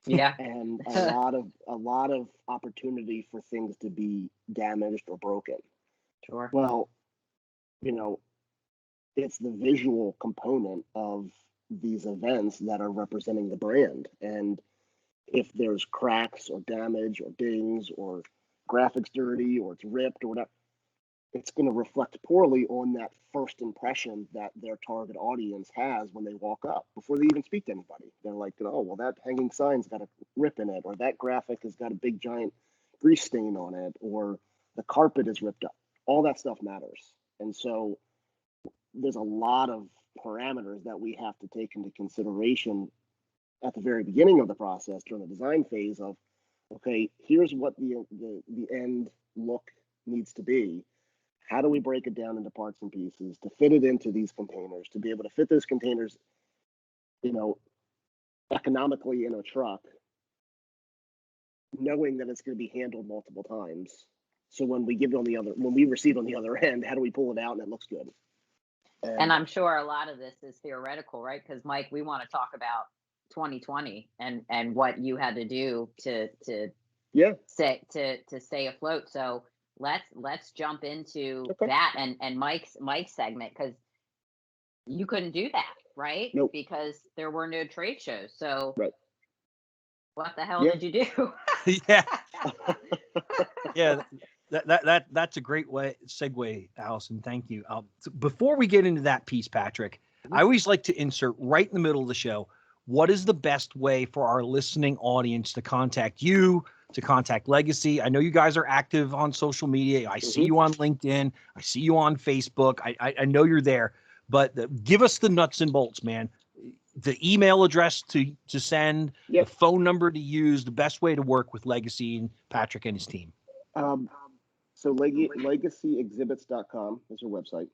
Yeah. and a lot of opportunity for things to be damaged or broken. Sure. Well, you know, it's the visual component of these events that are representing the brand. And if there's cracks or damage or dings or graphics dirty or it's ripped or whatever, it's going to reflect poorly on that first impression that their target audience has when they walk up before they even speak to anybody. They're like, oh, well, that hanging sign's got a rip in it, or that graphic has got a big giant grease stain on it, or the carpet is ripped up. All that stuff matters. And so there's a lot of parameters that we have to take into consideration at the very beginning of the process during the design phase of, okay, here's what the end look needs to be. How do we break it down into parts and pieces to fit it into these containers, to be able to fit those containers, economically in a truck, knowing that it's going to be handled multiple times. So when we receive on the other end, how do we pull it out and it looks good? And I'm sure a lot of this is theoretical, right? Because Mike, we want to talk about 2020 and what you had to do to stay afloat. So let's jump into that and Mike's segment, because you couldn't do that, right? Nope. Because there were no trade shows. So right. What the hell did you do? Yeah. That's a great segue, Alison. Thank you. So before we get into that piece, Patrick, I always like to insert right in the middle of the show, what is the best way for our listening audience to contact you, to contact Legacy? I know you guys are active on social media. I see you on LinkedIn. I see you on Facebook. I know you're there, but give us the nuts and bolts, man. The email address to send, the phone number to use, the best way to work with Legacy and Patrick and his team. So legacyexhibits.com is our website.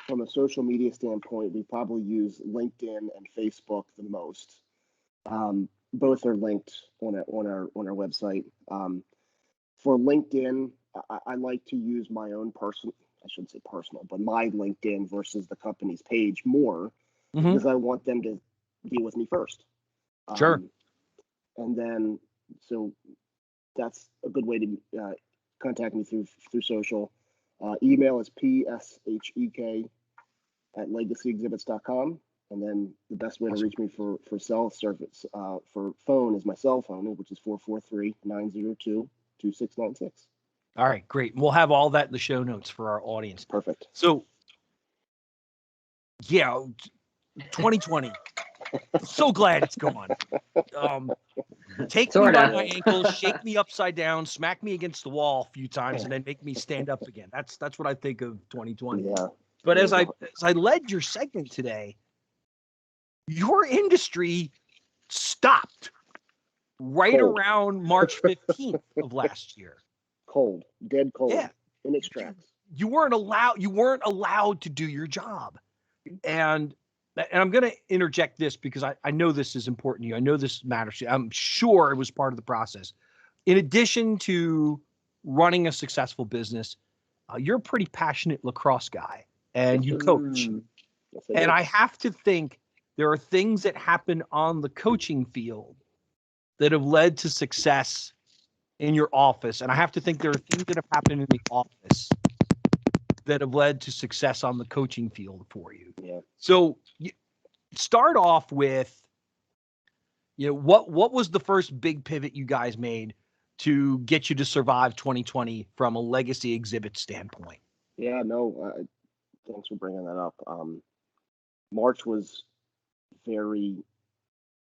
From a social media standpoint, we probably use LinkedIn and Facebook the most. Both are linked on our website. For LinkedIn, I like to use my own I shouldn't say personal, but my LinkedIn versus the company's page more, because I want them to deal with me first. Sure. And then, so that's a good way to contact me through social. Email is pshek@legacyexhibits.com. And then the best way to reach me for cell service for phone is my cell phone, which is 443-902-2696. All right, great. We'll have all that in the show notes for our audience. Perfect. So, yeah, 2020. So glad it's gone. Take me by my ankles, shake me upside down, smack me against the wall a few times, and then make me stand up again. That's what I think of 2020. Yeah. But as I led your segment today, your industry stopped right around March 15th of last year. Dead cold. Yeah. In its tracks. You weren't allowed to do your job. And I'm going to interject this because I know this is important to you. I know this matters to you. I'm sure it was part of the process. In addition to running a successful business, you're a pretty passionate lacrosse guy and you coach. And I have to think there are things that happen on the coaching field that have led to success in your office. And I have to think there are things that have happened in the office that have led to success on the coaching field for you. Yeah. So you start off with, what was the first big pivot you guys made to get you to survive 2020 from a Legacy Exhibit standpoint? Yeah, no, thanks for bringing that up. March was very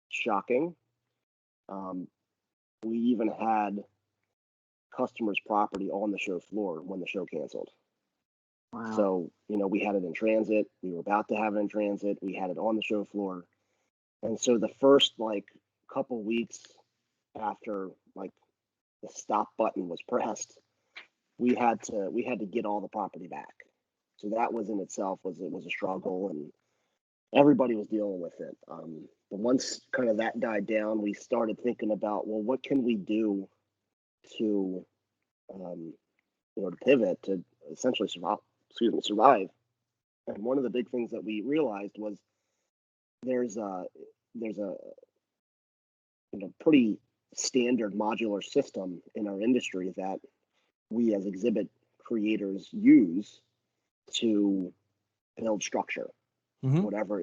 shocking. We even had customers' property on the show floor when the show canceled. Wow. So, we had it in transit. We were about to have it in transit. We had it on the show floor. And so the first couple weeks after the stop button was pressed, we had to get all the property back. So that was in itself was a struggle, and everybody was dealing with it. But once kind of that died down, we started thinking about, well, what can we do to to pivot to essentially survive. And one of the big things that we realized was there's a pretty standard modular system in our industry that we as exhibit creators use to build structure, whatever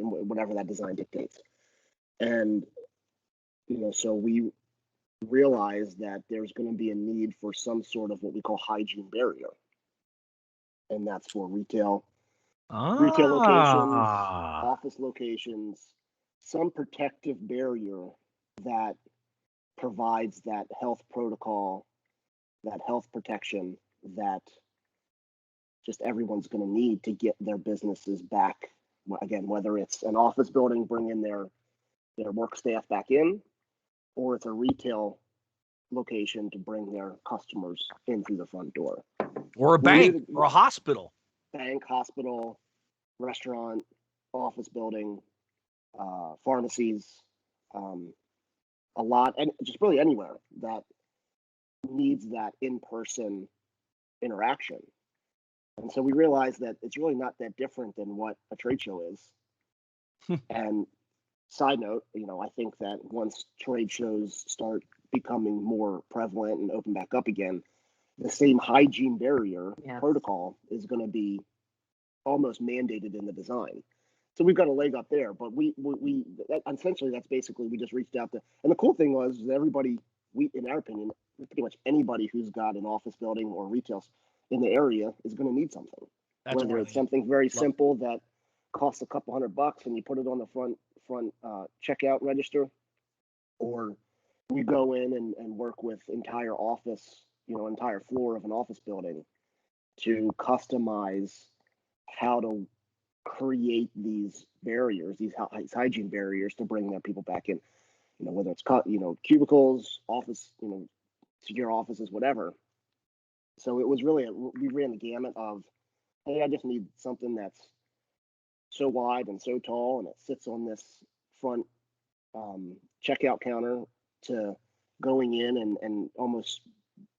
that design dictates. And so we realized that there's going to be a need for some sort of what we call hygiene barrier, and that's for retail locations, office locations, some protective barrier that provides that health protocol, that health protection that just everyone's going to need to get their businesses back. Again, whether it's an office building bringing their work staff back in, or it's a retail location to bring their customers in through the front door. Or a bank, or a hospital. Bank, hospital, restaurant, office building, pharmacies, a lot, and just really anywhere that needs that in-person interaction. And so we realized that it's really not that different than what a trade show is. And side note, I think that once trade shows start becoming more prevalent and open back up again, the same hygiene barrier protocol is going to be almost mandated in the design. So we've got a leg up there, but essentially that's basically, we just reached out to, and the cool thing was that everybody, in our opinion, pretty much anybody who's got an office building or retail in the area is going to need something. Whether it's something very simple that costs a couple $100 and you put it on the front checkout register, or we go in and work with entire office, entire floor of an office building to customize how to create these barriers, these hygiene barriers to bring their people back in, whether it's cubicles, office, secure offices, whatever. So it was really, we ran the gamut of, hey, I just need something that's so wide and so tall and it sits on this front checkout counter, to going in and almost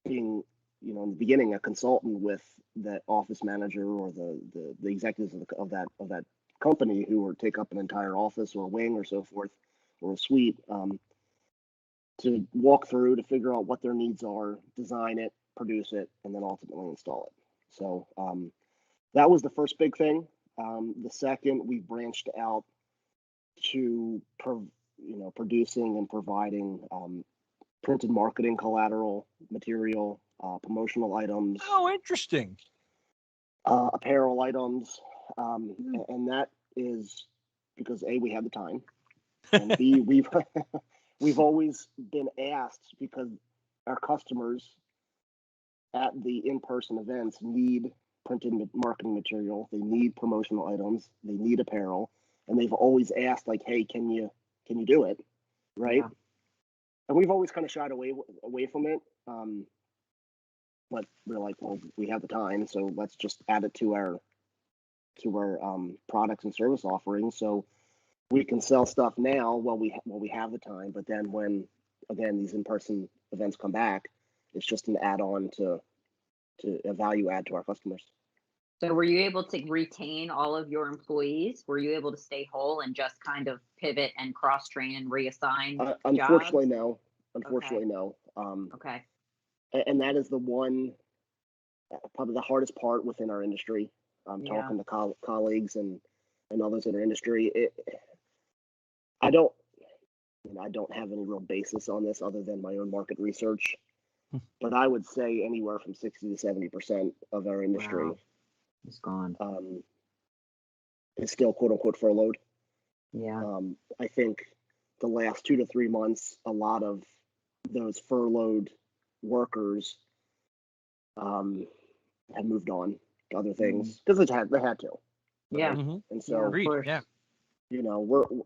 being, in the beginning, a consultant with that office manager or the executives of that company who would take up an entire office or a wing or so forth, or a suite, to walk through to figure out what their needs are, design it, produce it, and then ultimately install it. So that was the first big thing. The second, we branched out to producing and providing printed marketing collateral material, promotional items. Oh, interesting. Apparel items, and that is because A, we have the time, and B, we've always been asked, because our customers at the in-person events need printed marketing material, they need promotional items, they need apparel, and they've always asked, like, hey, can you do it, right? Yeah. And we've always kind of shied away from it, but we're like, well, we have the time, so let's just add it to our products and service offerings, so we can sell stuff now while we have the time. But then when, again, these in-person events come back, it's just an add-on to a value add to our customers. So were you able to retain all of your employees? Were you able to stay whole and just kind of pivot and cross-train and reassign unfortunately, jobs? No. Unfortunately, no. Okay. And that is the one, probably the hardest part within our industry. Talking to colleagues and others in our industry. I don't have any real basis on this other than my own market research, but I would say anywhere from 60 to 70% of our industry is gone. Is still quote unquote furloughed. Yeah. I think the last 2 to 3 months, a lot of those furloughed workers have moved on to other things because they had to. Yeah. Right? Mm-hmm. And so, of course. Yeah.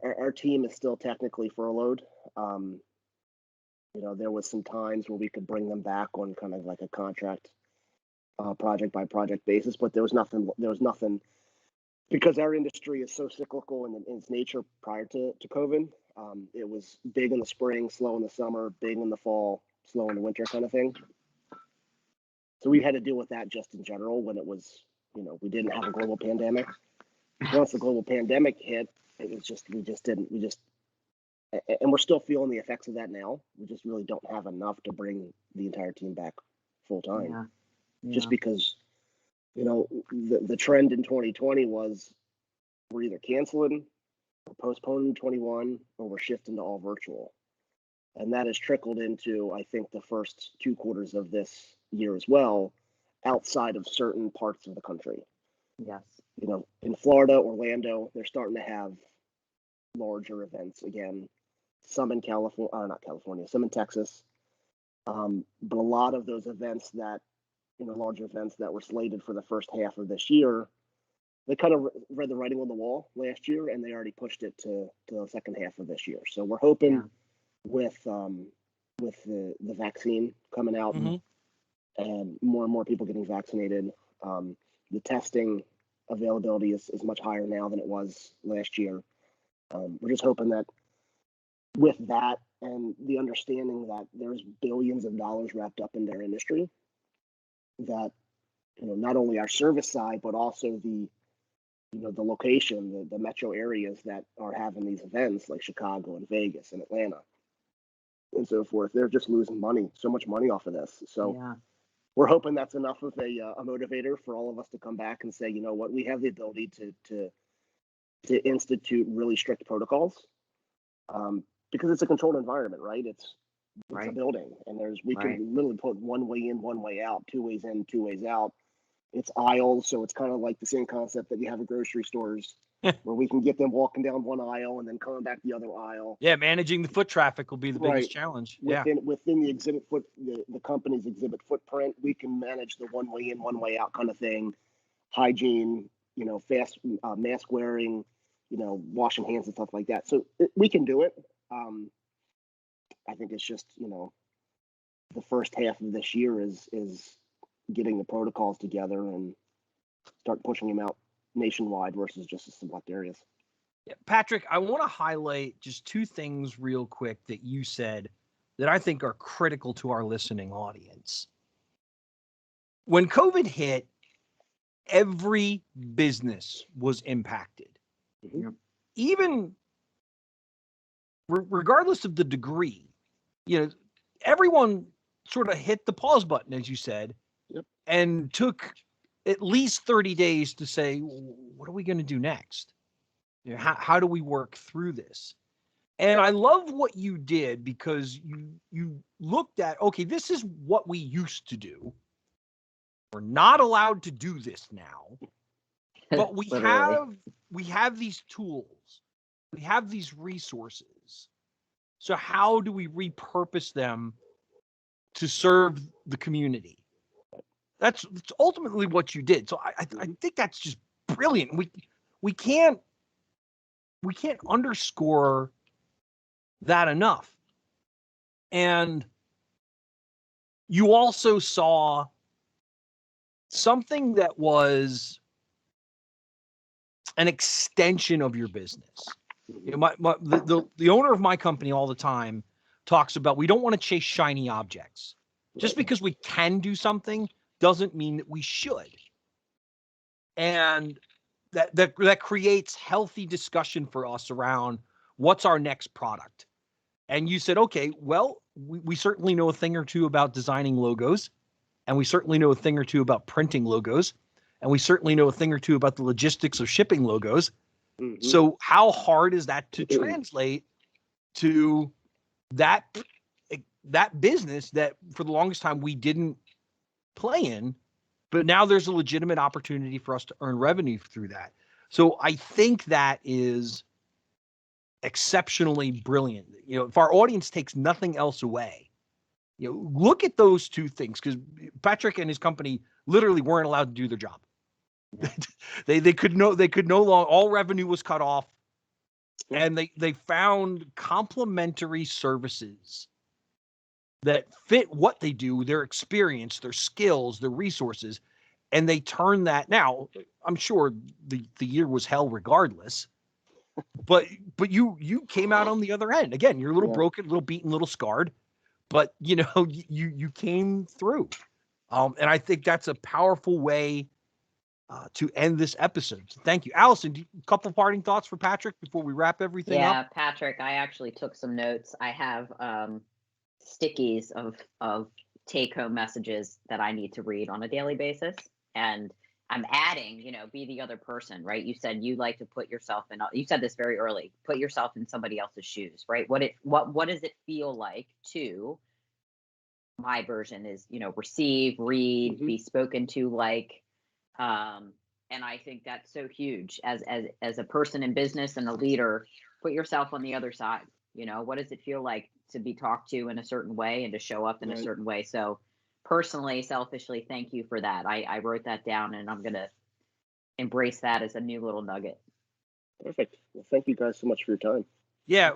Our team is still technically furloughed. There was some times where we could bring them back on kind of like a contract project by project basis, but there was nothing because our industry is so cyclical in its nature prior to COVID. It was big in the spring, slow in the summer, big in the fall, slow in the winter kind of thing. So we had to deal with that just in general when it was, we didn't have a global pandemic. Once the global pandemic hit, it was just, and we're still feeling the effects of that now. We just really don't have enough to bring the entire team back full time. Yeah. Just because, the trend in 2020 was we're either canceling or postponing 21 or we're shifting to all virtual. And that has trickled into, I think, the first 2 quarters of this year as well, outside of certain parts of the country. Yes. In Florida, Orlando, they're starting to have larger events again. Some in some in Texas. But a lot of those events larger events that were slated for the first half of this year, they kind of read the writing on the wall last year, and they already pushed it to the second half of this year. So we're hoping with the vaccine coming out and more and more people getting vaccinated, the testing availability is much higher now than it was last year. We're just hoping that with that and the understanding that there's billions of dollars wrapped up in their industry, that not only our service side but also the location, the metro areas that are having these events like Chicago and Vegas and Atlanta and so forth, they're just losing so much money off of this. So we're hoping that's enough of a motivator for all of us to come back and say, we have the ability to institute really strict protocols, because it's a controlled environment, right? It's a building, and we can literally put one way in, one way out, 2 ways in, 2 ways out. It's aisles, so it's kind of like the same concept that you have at grocery stores, where we can get them walking down one aisle and then coming back the other aisle. Yeah, managing the foot traffic will be the biggest challenge. Within the exhibit the company's exhibit footprint, we can manage the one way in, one way out kind of thing. Hygiene, fast mask wearing, washing hands and stuff like that. So we can do it. I think it's just the first half of this year is getting the protocols together and start pushing them out nationwide versus just the select areas. Yeah, Patrick, I want to highlight just 2 things real quick that you said that I think are critical to our listening audience. When COVID hit, every business was impacted. Mm-hmm. Even regardless of the degree, everyone sort of hit the pause button, as you said, and took at least 30 days to say, what are we going to do next? How do we work through this? And I love what you did, because you looked at, okay, this is what we used to do. We're not allowed to do this now, but we have these tools. We have these resources. So how do we repurpose them to serve the community? That's ultimately what you did. So I think that's just brilliant. We can't underscore that enough. And you also saw something that was an extension of your business. The owner of my company all the time talks about, we don't want to chase shiny objects. Just because we can do something doesn't mean that we should. And that creates healthy discussion for us around what's our next product. And you said, okay, well, we certainly know a thing or two about designing logos, and we certainly know a thing or two about printing logos, and we certainly know a thing or two about the logistics of shipping logos. Mm-hmm. So how hard is that to translate to that business that for the longest time we didn't play in, but now there's a legitimate opportunity for us to earn revenue through that. So I think that is exceptionally brilliant. If our audience takes nothing else away, look at those 2 things, because Patrick and his company literally weren't allowed to do their job. Yeah. they could no longer, all revenue was cut off, and they found complementary services that fit what they do, their experience, their skills, their resources, and they turn that. Now, I'm sure the year was hell regardless, but you came out on the other end. Again, you're a little broken, a little beaten, a little scarred, but you came through. And I think that's a powerful way to end this episode. So thank you. Alison, a couple parting thoughts for Patrick before we wrap everything up? Yeah, Patrick, I actually took some notes. I have stickies of take-home messages that I need to read on a daily basis. And I'm adding, be the other person, right? You said you like to put yourself in, you said this very early, put yourself in somebody else's shoes, right? What does it feel like to, my version is, receive, read, be spoken to like, and I think that's so huge as a person in business and a leader. Put yourself on the other side. What does it feel like to be talked to in a certain way and to show up in a certain way? So personally, selfishly, thank you for that. I wrote that down, and I'm going to embrace that as a new little nugget. Perfect. Well, thank you guys so much for your time. Yeah,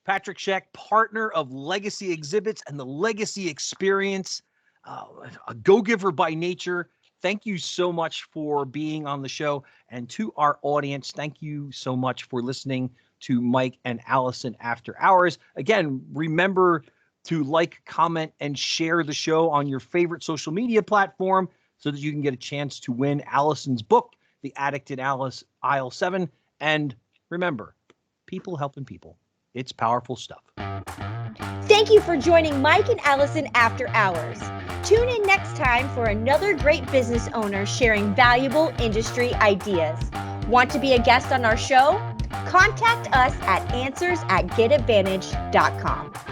Patrick Shek, partner of Legacy Exhibits and the Legacy Experience, a go-giver by nature. Thank you so much for being on the show. And to our audience, thank you so much for listening to Mike and Alison After Hours. Again, remember to like, comment, and share the show on your favorite social media platform so that you can get a chance to win Alison's book, The Addict in Alice, Aisle 7. And remember, people helping people. It's powerful stuff. Thank you for joining Mike and Alison After Hours. Tune in next time for another great business owner sharing valuable industry ideas. Want to be a guest on our show? Contact us at answers@getadvantage.com.